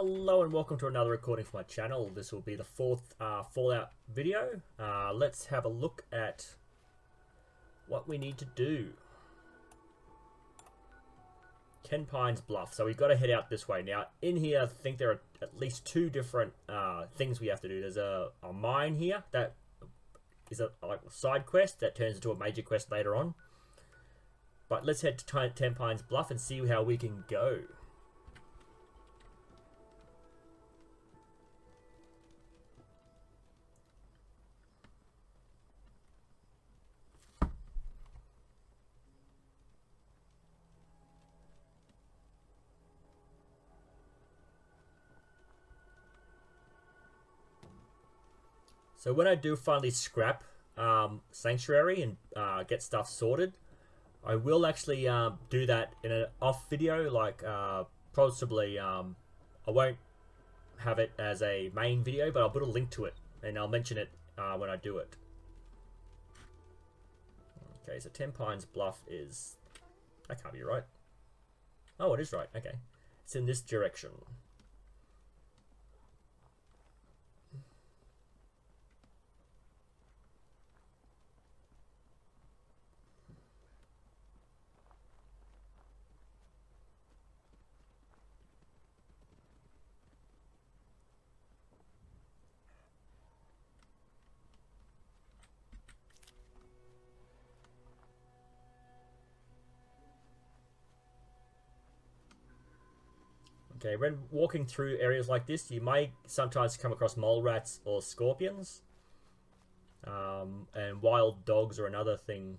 Hello and welcome to another recording for my channel. This will be the fourth Fallout video. Let's have a look at what we need to do. Tenpines Bluff. So we've got to head out this way. Now, in here, I think there are at least two different things we have to do. There's a mine here that is like a side quest that turns into a major quest later on. But let's head to Tenpines Bluff and see how we can go. So when I do finally scrap Sanctuary and get stuff sorted, I will actually do that in an off video, like possibly I won't have it as a main video, but I'll put a link to it and I'll mention it when I do it. Okay, so Tenpines Bluff is... that can't be right. Oh, it is right, okay. It's in this direction. Okay, when walking through areas like this, you may sometimes come across mole rats or scorpions. And wild dogs are another thing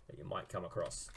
that you might come across.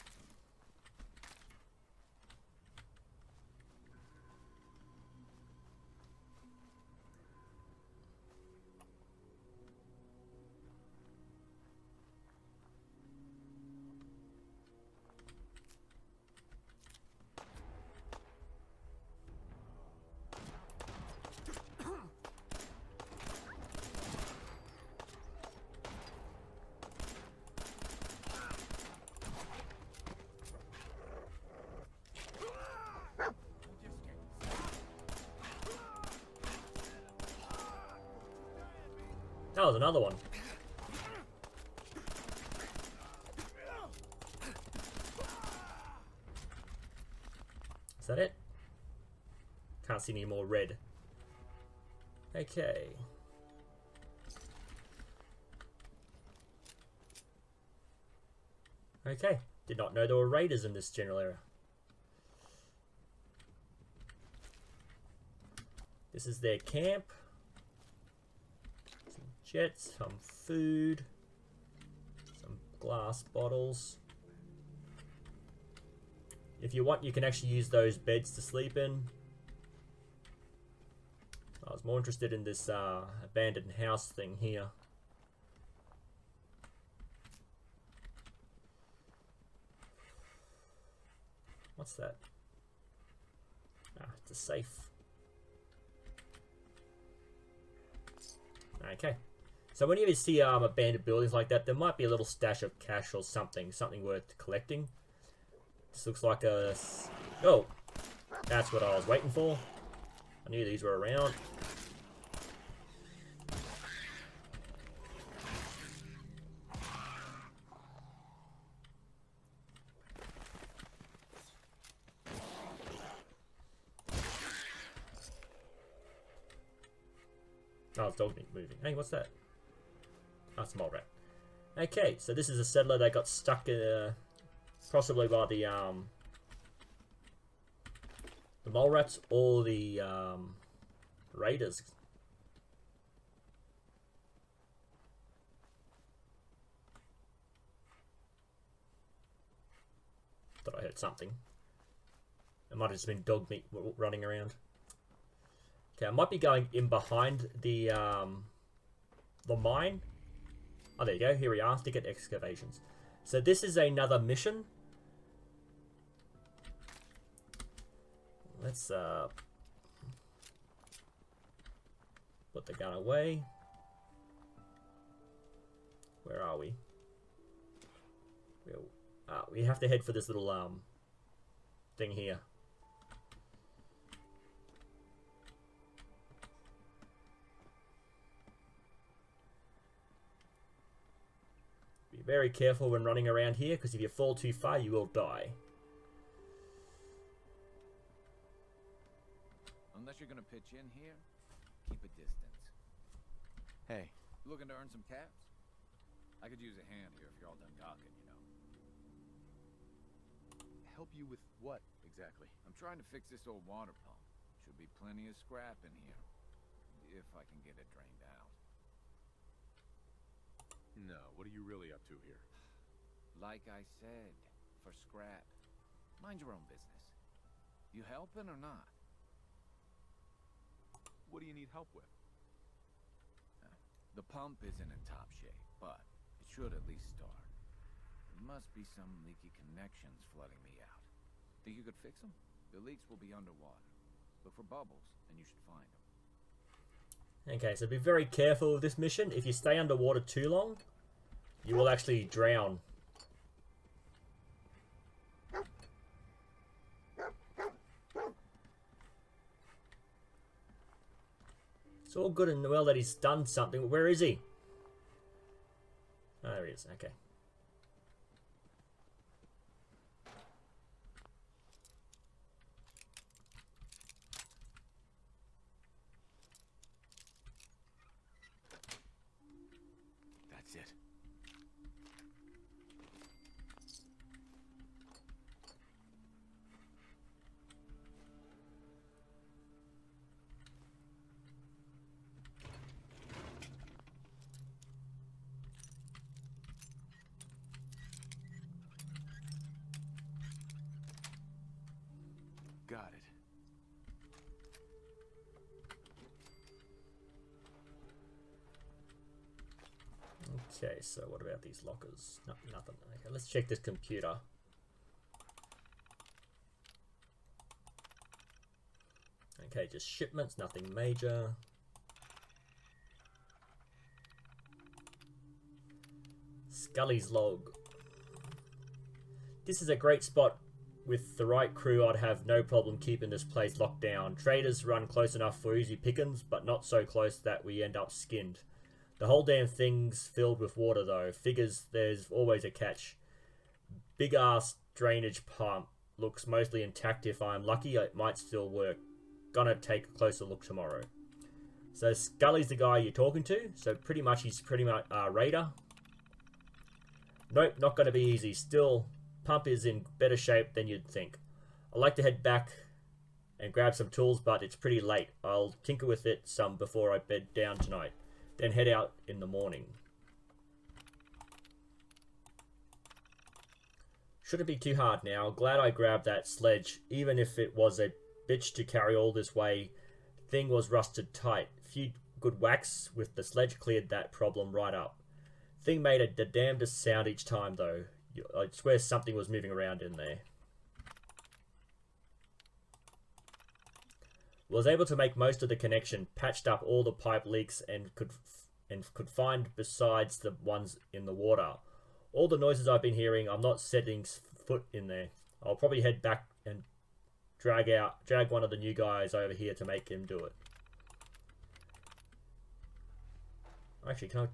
That was another one. Is that it? Can't see any more red. Okay. Okay. Did not know there were raiders in this general area. This is their camp. Jets, some food, some glass bottles. If you want, you can actually use those beds to sleep in. I was more interested in this abandoned house thing here. What's that? Ah, it's a safe. Okay. So whenever you see abandoned buildings like that, there might be a little stash of cash or something worth collecting. This looks like a... oh, that's what I was waiting for. I knew these were around. Oh, it's dog meat moving. Hey, what's that? Oh, it's a mole rat. Okay, so this is a settler that got stuck in, possibly by the mole rats or the raiders. Thought I heard something. It might have just been dog meat running around. Okay, I might be going in behind the mine. Oh, there you go. Here we are. Thicket Excavations. So this is another mission. Let's put the gun away. Where are we? We have to head for this little thing here. Be very careful when running around here, because if you fall too far, you will die. Unless you're gonna pitch in here, keep a distance. Hey, looking to earn some caps? I could use a hand here if you're all done gawking, you know. Help you with what, exactly? I'm trying to fix this old water pump. Should be plenty of scrap in here, if I can get it drained out. No, what are you really up to here? Like I said, for scrap. Mind your own business. You helping or not? What do you need help with? The pump isn't in top shape, but it should at least start. There must be some leaky connections flooding me out. Think you could fix them? The leaks will be underwater. Look for bubbles, and you should find them. Okay, so be very careful with this mission. If you stay underwater too long, you will actually drown. It's all good and well that he's done something. Where is he? Oh, there he is. Okay. That's it. Got it. Okay, so what about these lockers? No, nothing. Okay, let's check this computer. Okay, just shipments, nothing major. Scully's log. This is a great spot. With the right crew, I'd have no problem keeping this place locked down. Traders run close enough for easy pickings, but not so close that we end up skinned. The whole damn thing's filled with water though. Figures there's always a catch. Big ass drainage pump. Looks mostly intact. If I'm lucky, it might still work. Gonna take a closer look tomorrow. So Scully's the guy you're talking to. So pretty much he's pretty much a raider. Nope, not gonna be easy. Still, pump is in better shape than you'd think. I'd like to head back and grab some tools, but it's pretty late. I'll tinker with it some before I bed down tonight. Then head out in the morning. Shouldn't be too hard now. Glad I grabbed that sledge. Even if it was a bitch to carry all this way, thing was rusted tight. Few good whacks with the sledge cleared that problem right up. Thing made the damnedest sound each time though. I swear something was moving around in there. Was able to make most of the connection, patched up all the pipe leaks and could find besides the ones in the water. All the noises I've been hearing, I'm not setting foot in there. I'll probably head back and drag one of the new guys over here to make him do it. Actually, can I...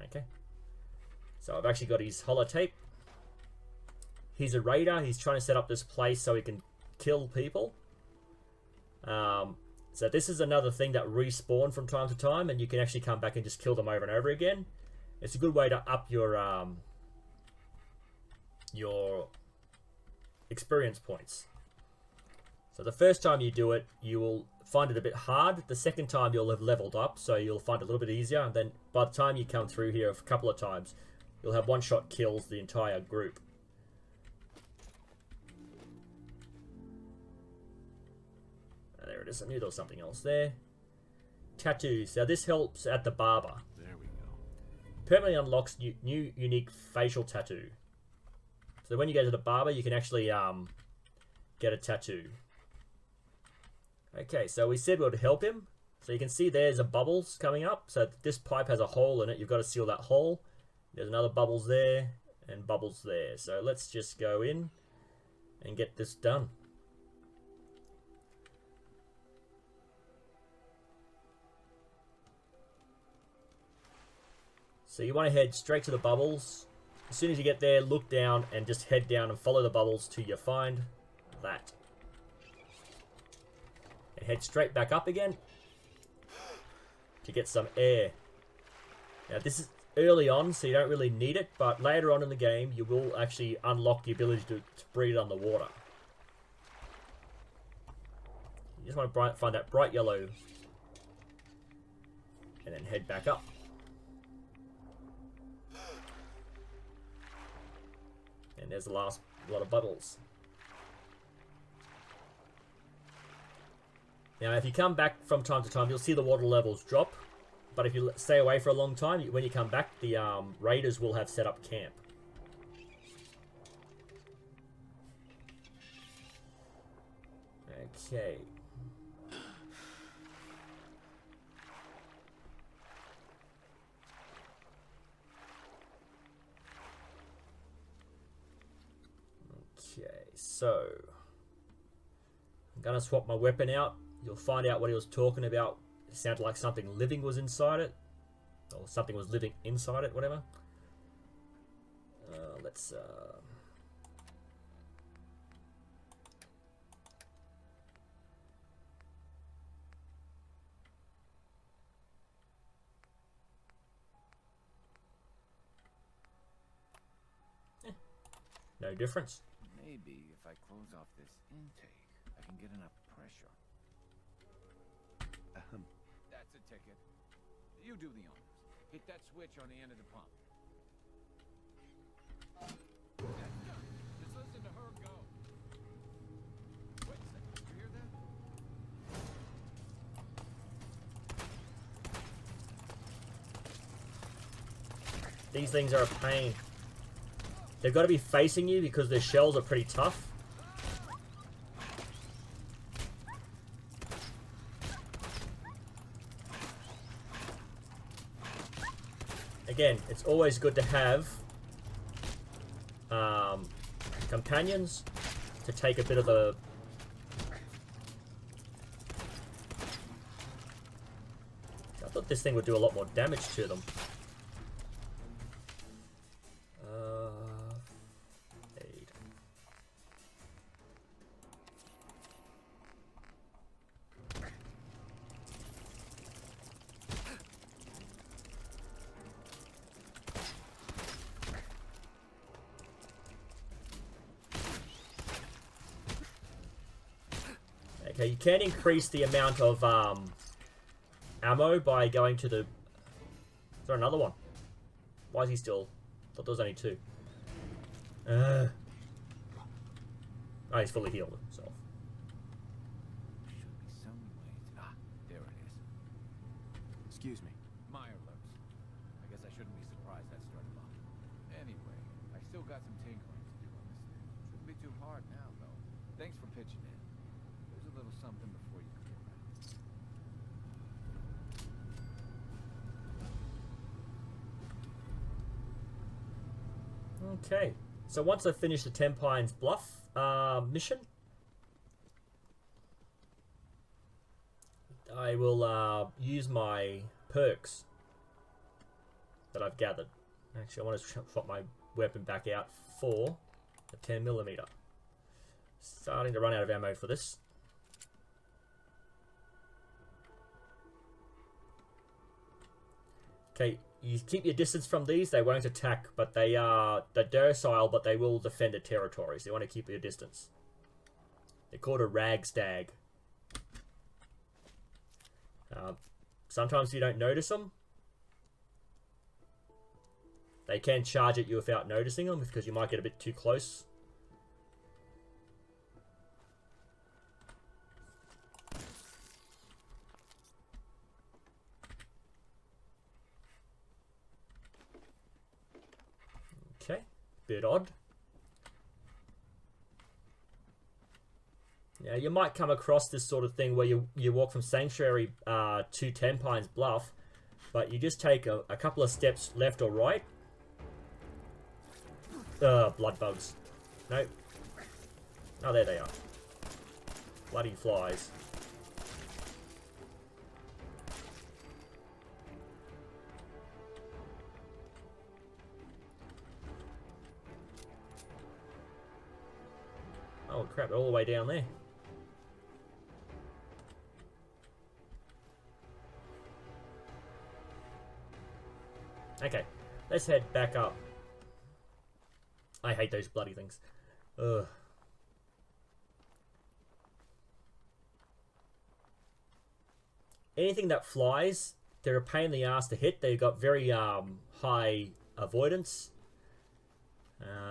Okay. So I've actually got his holotape. He's a raider. He's trying to set up this place so he can kill people. So this is another thing that respawn from time to time, and you can actually come back and just kill them over and over again. It's a good way to up your experience points. So the first time you do it, you will find it a bit hard. The second time you'll have leveled up, so you'll find it a little bit easier. And then by the time you come through here a couple of times, you'll have one-shot kills the entire group. There it is. I knew there was something else there. Tattoos. Now this helps at the barber. There we go. Permanently unlocks new unique facial tattoo. So when you go to the barber, you can actually get a tattoo. Okay, so we said we would help him. So you can see there's a bubbles coming up. So this pipe has a hole in it. You've got to seal that hole. There's another bubbles there and bubbles there. So let's just go in and get this done. So you want to head straight to the bubbles. As soon as you get there, look down and just head down and follow the bubbles till you find that. And head straight back up again to get some air. Now this is early on, so you don't really need it, but later on in the game, you will actually unlock the ability to breathe underwater. You just want to find that bright yellow and then head back up. And there's the last lot of bubbles. Now, if you come back from time to time, you'll see the water levels drop. But if you stay away for a long time, when you come back, the raiders will have set up camp. Okay. Okay, so I'm gonna swap my weapon out. You'll find out what he was talking about. It sounded like something living was inside it, or something was living inside it, whatever. Let's no difference. Maybe if I close off this intake, I can get enough pressure. That's a ticket. You do the honors. Hit that switch on the end of the pump. That's done. Just listen to her go. Wait a second. You hear that? These things are a pain. They've got to be facing you because their shells are pretty tough. Again, it's always good to have companions to take a bit of a... I thought this thing would do a lot more damage to them. Aid. Okay, you can increase the amount of ammo by going to the... Is there another one? Why is he still... I thought there was only two. Oh, he's fully healed himself. Should be some way to... Ah, there it is. Excuse me. My alerts. I guess I shouldn't be surprised that started off. Anyway, I still got some tinkering to do on this thing. Shouldn't be too hard now, though. Thanks for pitching in. There's a little something before you can get back. Okay, so once I finish the Tenpines Bluff mission, I will use my perks that I've gathered. Actually, I want to swap my weapon back out for the 10mm. Starting to run out of ammo for this. Okay, you keep your distance from these. They won't attack, but they're docile, but they will defend a territory. So you want to keep your distance. They're called a ragstag. Sometimes you don't notice them. They can charge at you without noticing them because you might get a bit too close. Okay, bit odd. Now you might come across this sort of thing where you walk from Sanctuary to Tenpines Bluff, but you just take a couple of steps left or right. Blood bugs. Nope. Oh, there they are. Bloody flies. Oh crap, they're all the way down there. Okay, let's head back up. I hate those bloody things. Ugh. Anything that flies, they're a pain in the ass to hit. They've got very high avoidance.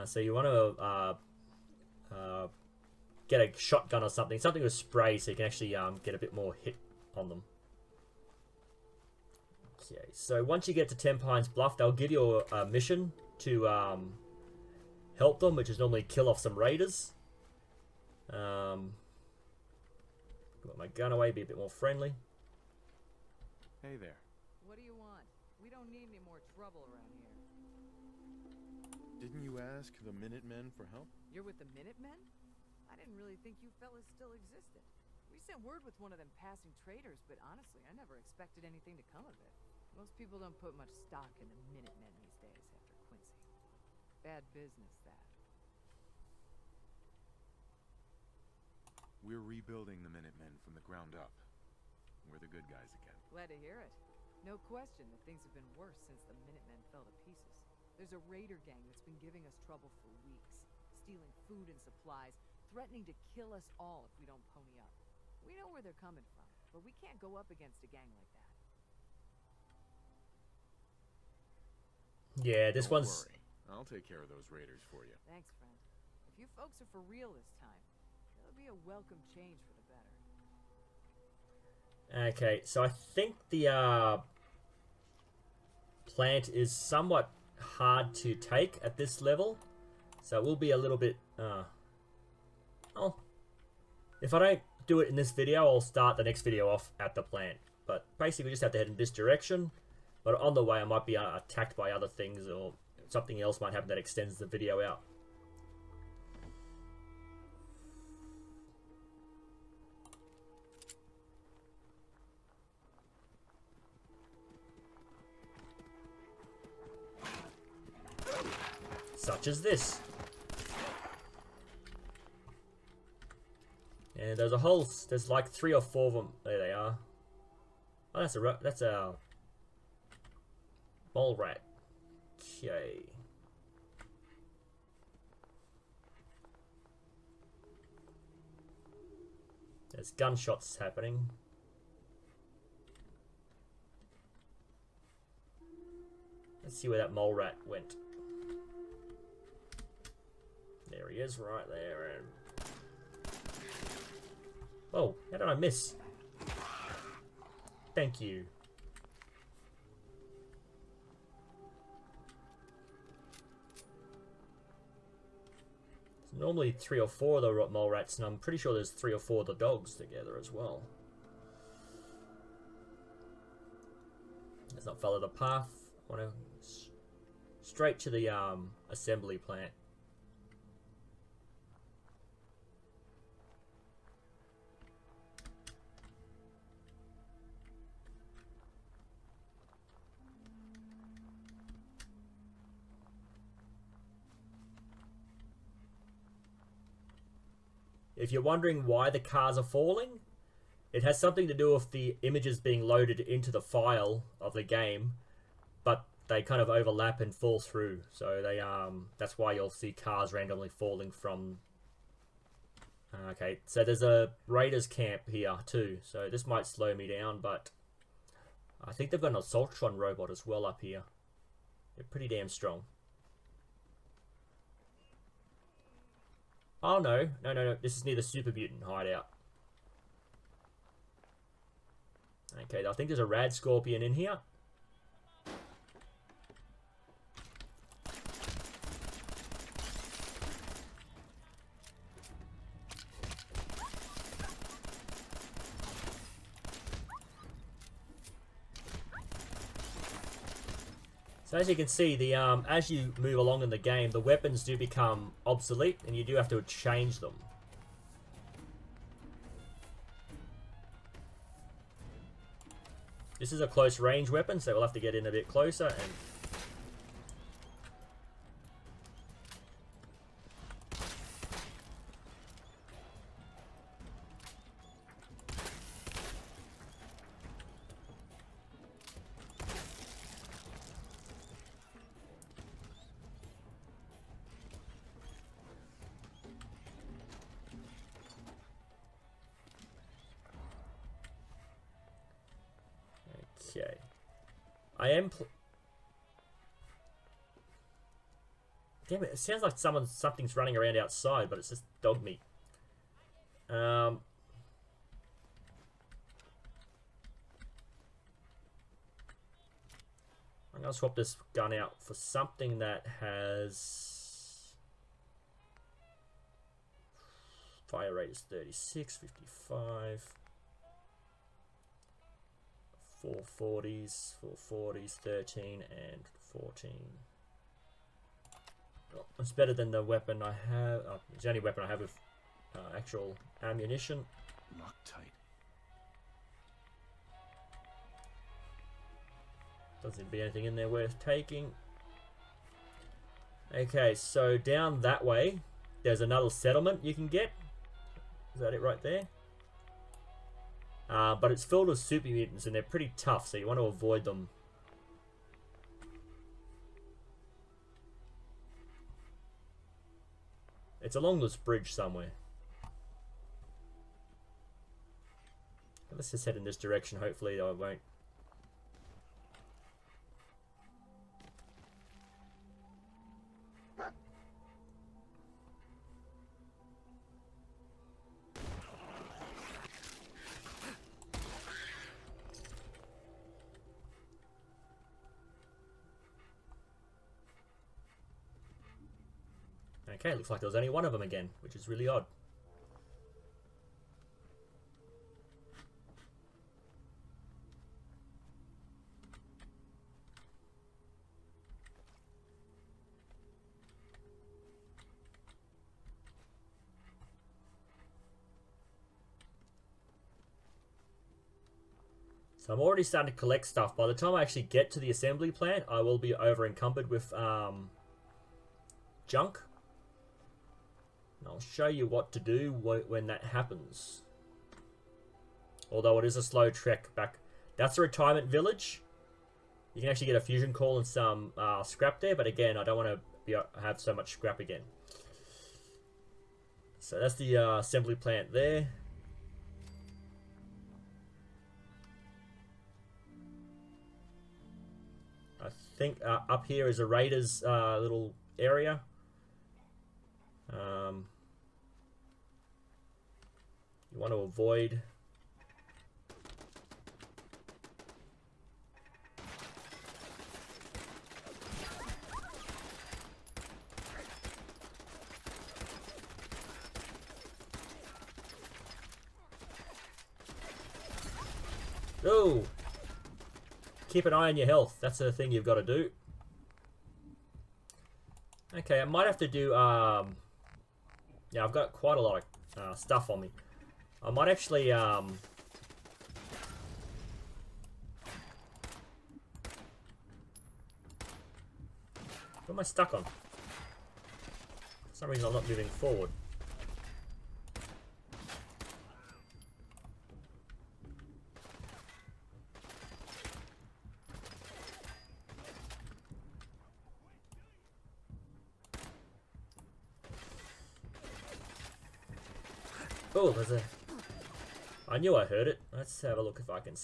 So you want to get a shotgun or something with spray, so you can actually get a bit more hit on them. Okay, so once you get to Tenpines Bluff, they'll give you a mission to help them, which is normally kill off some raiders. Got my gun away, be a bit more friendly. Hey there. What do you want? We don't need any more trouble around here. Didn't you ask the Minutemen for help? You're with the Minutemen? I didn't really think you fellas still existed. We sent word with one of them passing traders, but honestly, I never expected anything to come of it. Most people don't put much stock in the Minutemen these days after Quincy. Bad business, that. We're rebuilding the Minutemen from the ground up. We're the good guys again. Glad to hear it. No question that things have been worse since the Minutemen fell to pieces. There's a raider gang that's been giving us trouble for weeks, stealing food and supplies, threatening to kill us all if we don't pony up. We know where they're coming from, but we can't go up against a gang like that. Yeah, this Don't one's... worry. I'll take care of those raiders for you. Thanks, friend. If you folks are for real this time, it'll be a welcome change for the better. Okay, so I think the plant is somewhat hard to take at this level. So it will be a little bit... well, if I don't do it in this video, I'll start the next video off at the plant. But basically, we just have to head in this direction. But on the way, I might be attacked by other things, or something else might happen that extends the video out. Such as this. And there's there's like 3 or 4 of them. There they are. Oh, that's a mole rat. Okay. There's gunshots happening. Let's see where that mole rat went. There he is, right there. And oh, how did I miss? Thank you. There's normally 3 or 4 of the mole rats, and I'm pretty sure there's 3 or 4 of the dogs together as well. Let's not follow the path. I want to straight to the assembly plant. If you're wondering why the cars are falling, it has something to do with the images being loaded into the file of the game, but they kind of overlap and fall through. So they that's why you'll see cars randomly falling from. Okay, so there's a raiders camp here too. So this might slow me down, but I think they've got an Assaultron robot as well up here. They're pretty damn strong. Oh no, no. This is near the Super Mutant hideout. Okay, I think there's a Rad Scorpion in here. So as you can see, the as you move along in the game, the weapons do become obsolete, and you do have to change them. This is a close range weapon, so we'll have to get in a bit closer and... Okay. I am... Damn it, it sounds like something's running around outside, but it's just dog meat. I'm going to swap this gun out for something that has... Fire rate is 36, 55... 440s, 13, and 14. Oh, it's better than the weapon I have. It's the only weapon I have with actual ammunition. Lock tight. Doesn't seem to be anything in there worth taking. Okay, so down that way, there's another settlement you can get. Is that it right there? But it's filled with super mutants and they're pretty tough, so you want to avoid them. It's along this bridge somewhere. Let's just head in this direction, hopefully I won't. Okay, looks like there was only one of them again, which is really odd. So I'm already starting to collect stuff. By the time I actually get to the assembly plant, I will be over encumbered with junk. And I'll show you what to do when that happens. Although it is a slow trek back. That's a retirement village. You can actually get a fusion call and some scrap there, but again, I don't want to have so much scrap again. So that's the assembly plant there. I think up here is a raiders little area. You want to avoid oh, keep an eye on your health. That's the thing you've got to do. Okay, I might have to do yeah, I've got quite a lot of stuff on me. I might actually what am I stuck on? For some reason I'm not moving forward. Oh, there's a... I knew I heard it. Let's have a look if I can...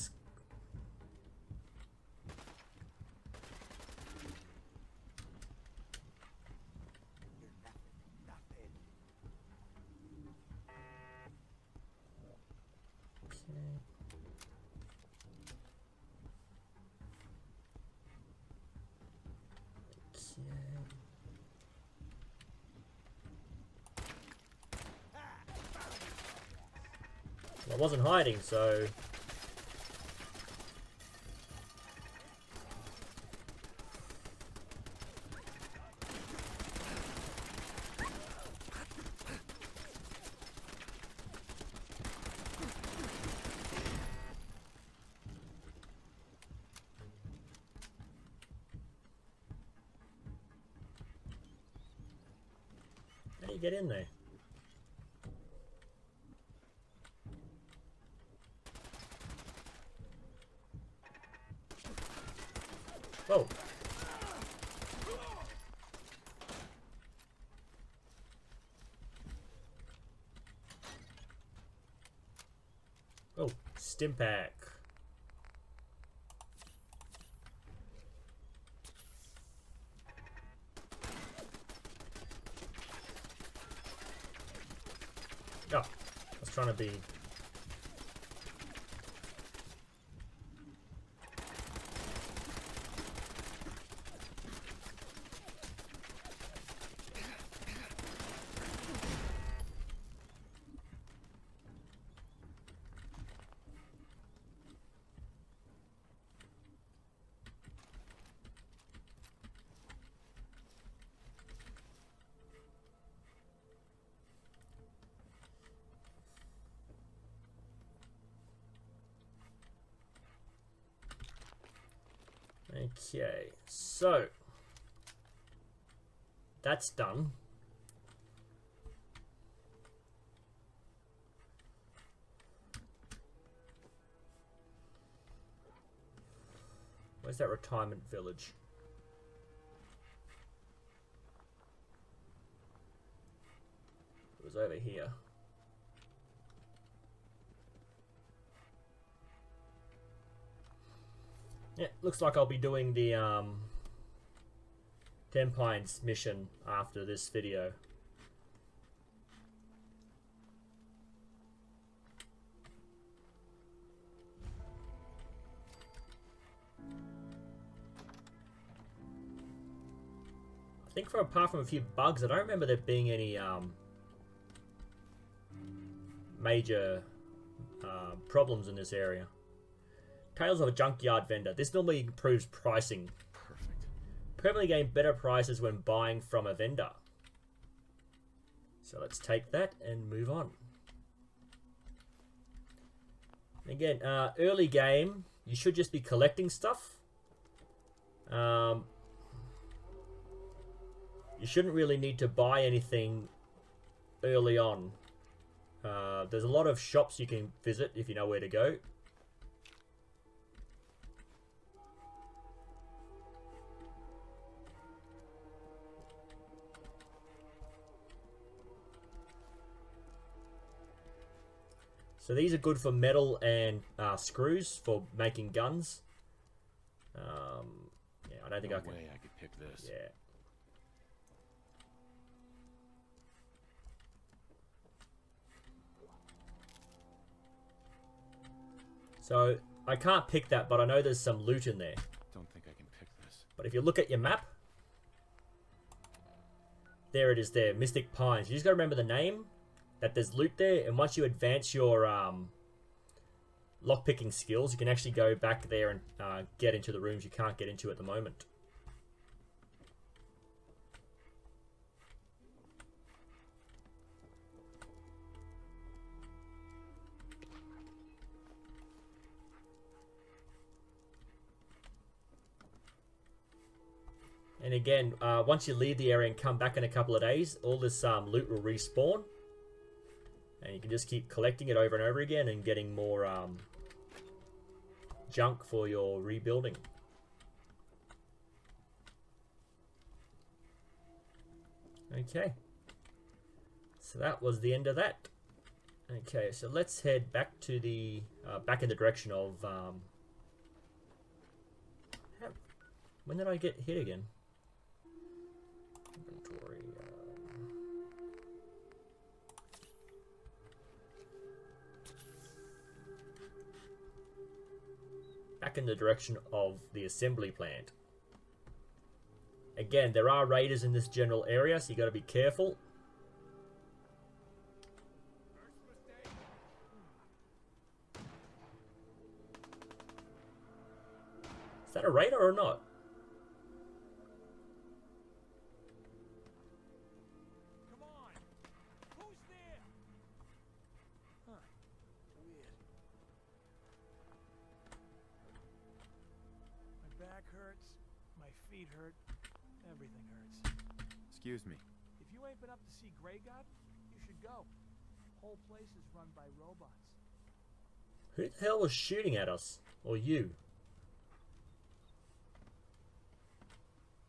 I wasn't hiding, so... How do you get in there? Whoa. Oh, stim pack. Oh, I was trying to be... Okay, so that's done. Where's that retirement village? It was over here. Yeah, looks like I'll be doing the Tenpines mission after this video. I think apart from a few bugs, I don't remember there being any major problems in this area. Tales of a junkyard vendor. This normally improves pricing. Perfect. Permanently gain better prices when buying from a vendor. So let's take that and move on. Again, early game, you should just be collecting stuff. You shouldn't really need to buy anything early on. There's a lot of shops you can visit if you know where to go. So these are good for metal and screws for making guns. Yeah, I don't think No I can. way I could pick this. Yeah. So I can't pick that, but I know there's some loot in there. Don't think I can pick this. But if you look at your map, there it is there, Mystic Pines. You just gotta remember the name, that there's loot there, and once you advance your lockpicking skills, you can actually go back there and get into the rooms you can't get into at the moment. And again, once you leave the area and come back in a couple of days, all this loot will respawn. And you can just keep collecting it over and over again and getting more junk for your rebuilding. Okay. So that was the end of that. Okay, so let's head back to the back in the direction of when did I get hit again? Inventory. Back in the direction of the assembly plant. Again, there are raiders in this general area, so you got to be careful. Is that a raider or not? Come on! Who's there? Huh. Weird. My back hurts, my feet hurt, everything hurts. Excuse me. If you ain't been up to see Grey God, you should go. Whole place is run by robots. Who the hell was shooting at us? Or you?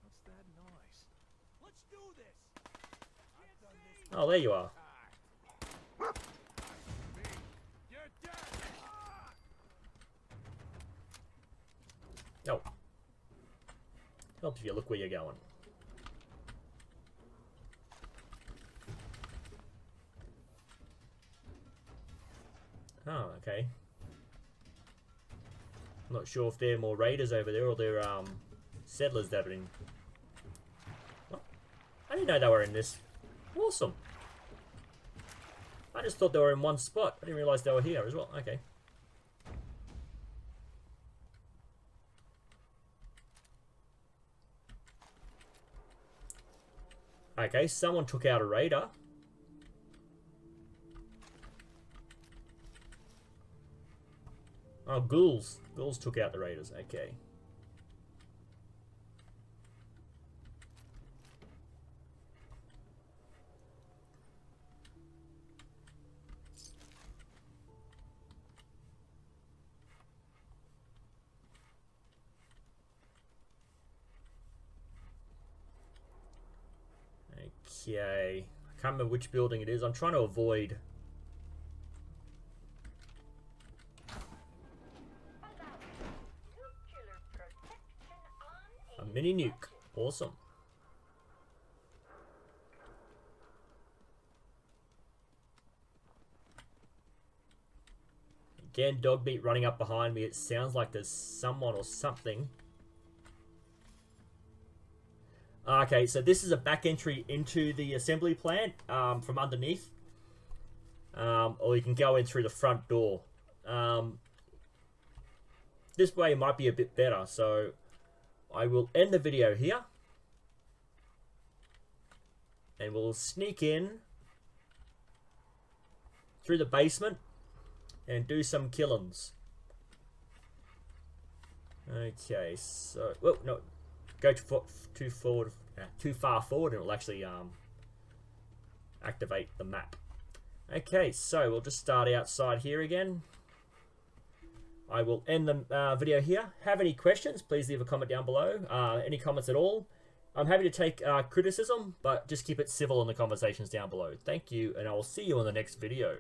What's that noise? Let's do this! I've done this. Oh, there you are. You're dead! Oh. Helps if you look where you're going. Oh, okay. I'm not sure if they're more raiders over there or they're settlers that are in. What? I didn't know they were in this. Awesome. I just thought they were in one spot. I didn't realize they were here as well. Okay. Okay, someone took out a raider. Oh, ghouls. Ghouls took out the raiders. Okay. Okay. I can't remember which building it is. I'm trying to avoid... a mini nuke. Awesome. Again, dog beat running up behind me. It sounds like there's someone or something. Okay, so this is a back entry into the assembly plant from underneath. Or you can go in through the front door. This way might be a bit better, so I will end the video here. And we'll sneak in through the basement and do some killings. Okay, so... well, no. Go too far forward and it'll actually activate the map. Okay, so we'll just start outside here again. I will end the video here. Have any questions, please leave a comment down below. Any comments at all. I'm happy to take criticism, but just keep it civil in the conversations down below. Thank you, and I will see you in the next video.